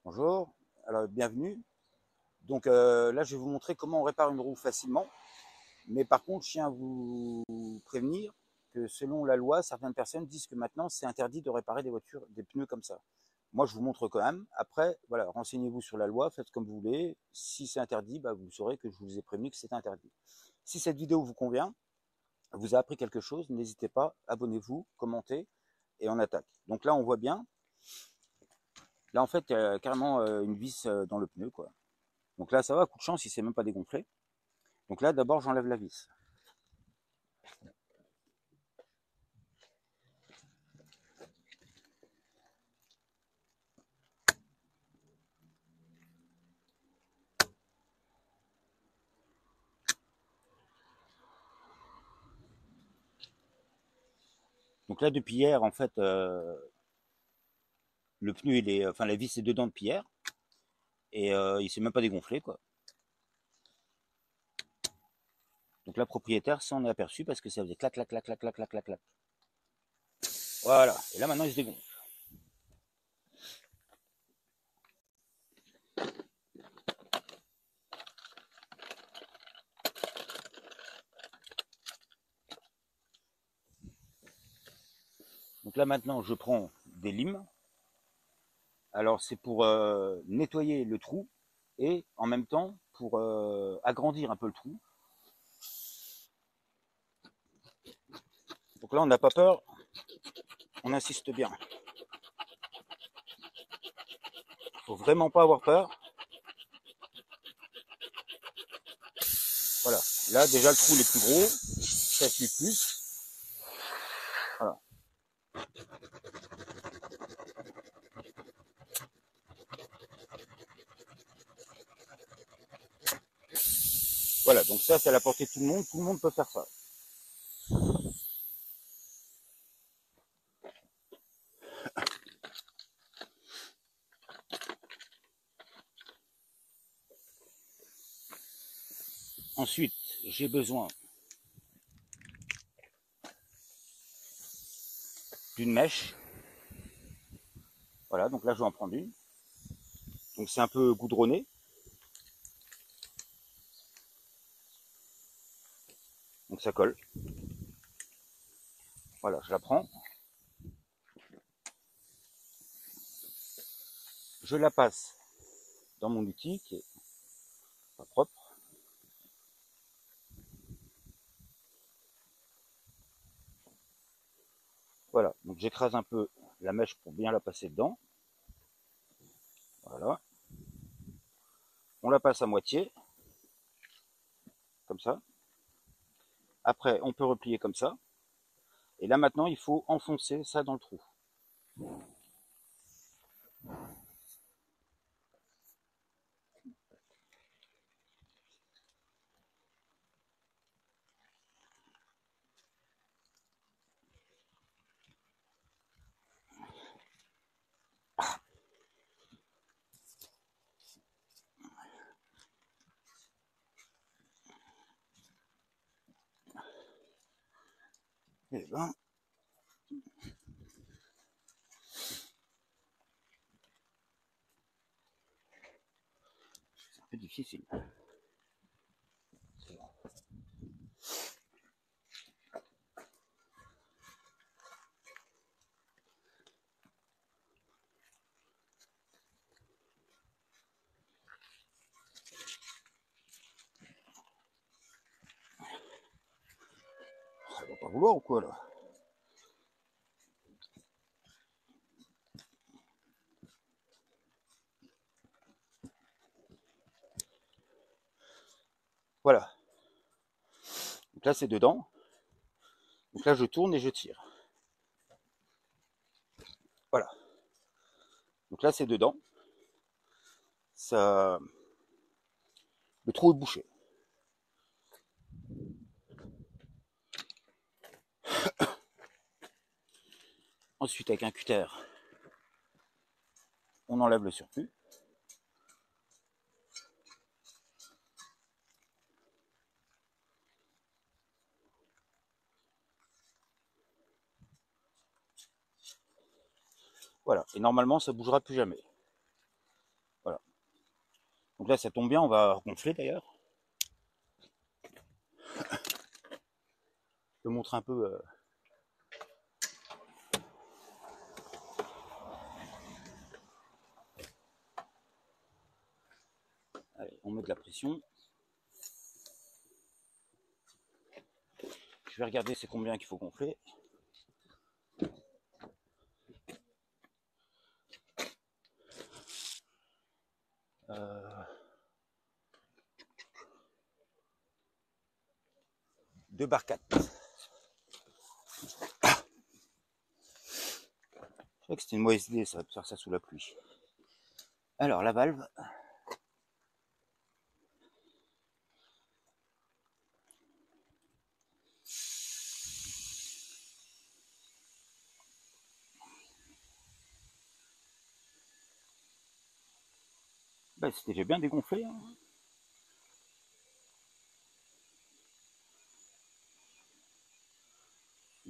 Bonjour, alors bienvenue. Donc là, je vais vous montrer comment on répare une roue facilement. Mais par contre, je tiens à vous prévenir que selon la loi, certaines personnes disent que maintenant, c'est interdit de réparer des voitures, des pneus comme ça. Moi, je vous montre quand même. Après, voilà, renseignez-vous sur la loi, faites comme vous voulez. Si c'est interdit, bah, vous saurez que je vous ai prévenu que c'est interdit. Si cette vidéo vous convient, vous a appris quelque chose, n'hésitez pas, abonnez-vous, commentez et on attaque. Donc là, on voit bien. Là, en fait, il y a carrément une vis dans le pneu, quoi. Donc là, ça va, coup de chance, il s'est même pas dégonflé. Donc là, d'abord, j'enlève la vis. Donc là, depuis hier, en fait, le pneu, enfin, la vis est dedans depuis hier. Et il s'est même pas dégonflé, quoi. Donc la propriétaire s'en est aperçu parce que ça faisait clac, clac, clac, clac, clac, clac, clac, clac. Voilà. Et là, maintenant, il se dégonfle. Donc là, maintenant, je prends des limes. Alors, c'est pour nettoyer le trou et en même temps pour agrandir un peu le trou. Donc là, on n'a pas peur, on insiste bien. Faut vraiment pas avoir peur. Voilà. Là, déjà, le trou il est plus gros, ça suit plus. Voilà. Voilà, donc ça, c'est à la portée de tout le monde peut faire ça. Ensuite, j'ai besoin d'une mèche. Voilà, donc là, je vais en prendre une. Donc c'est un peu goudronné. Donc ça colle. Voilà, je la prends. Je la passe dans mon outil qui est pas propre. Voilà, donc j'écrase un peu la mèche pour bien la passer dedans. Voilà. On la passe à moitié, comme ça. Après, on peut replier comme ça. Et là maintenant, il faut enfoncer ça dans le trou. Et ben, c'est un peu difficile. Ça va pas vouloir ou quoi là? Voilà. Donc là, c'est dedans. Donc là, je tourne et je tire. Voilà. Donc là, c'est dedans. Ça, le trou est bouché. Ensuite, avec un cutter, on enlève le surplus. Voilà. Et normalement, ça ne bougera plus jamais. Donc là, ça tombe bien, on va gonfler d'ailleurs. Je te montre un peu. Allez, on met de la pression. Je vais regarder c'est combien qu'il faut gonfler. Euh, 2 bar 4. Je crois que c'était une mauvaise idée, ça, de faire ça sous la pluie. Alors, la valve. Bah, c'était déjà bien dégonflé. Hein.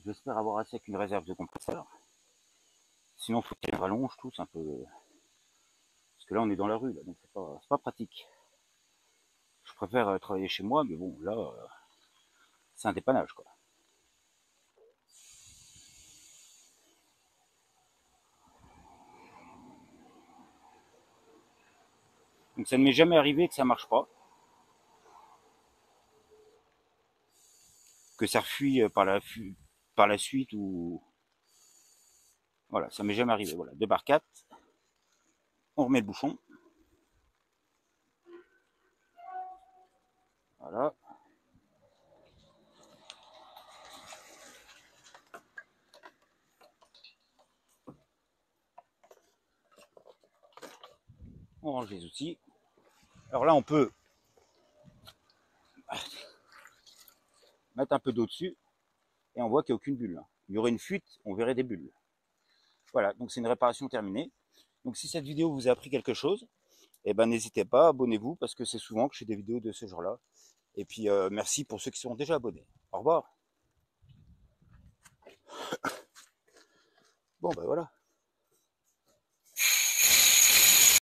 J'espère avoir assez avec une réserve de compresseur. Sinon, il faut qu'il rallonge tout, c'est un peu. Parce que là, on est dans la rue, là, donc c'est pas pratique. Je préfère travailler chez moi, mais bon, là, c'est un dépannage, quoi. Donc ça ne m'est jamais arrivé que ça marche pas, que ça refuit par la suite ou voilà, ça m'est jamais arrivé. Voilà, 2 bar 4, on remet le bouchon. Voilà. On range les outils. Alors là, on peut mettre un peu d'eau dessus et on voit qu'il n'y a aucune bulle. Il y aurait une fuite, on verrait des bulles. Voilà, donc c'est une réparation terminée. Donc si cette vidéo vous a appris quelque chose, eh ben n'hésitez pas, abonnez-vous parce que c'est souvent que je fais des vidéos de ce genre-là. Et puis merci pour ceux qui sont déjà abonnés. Au revoir. Bon ben voilà.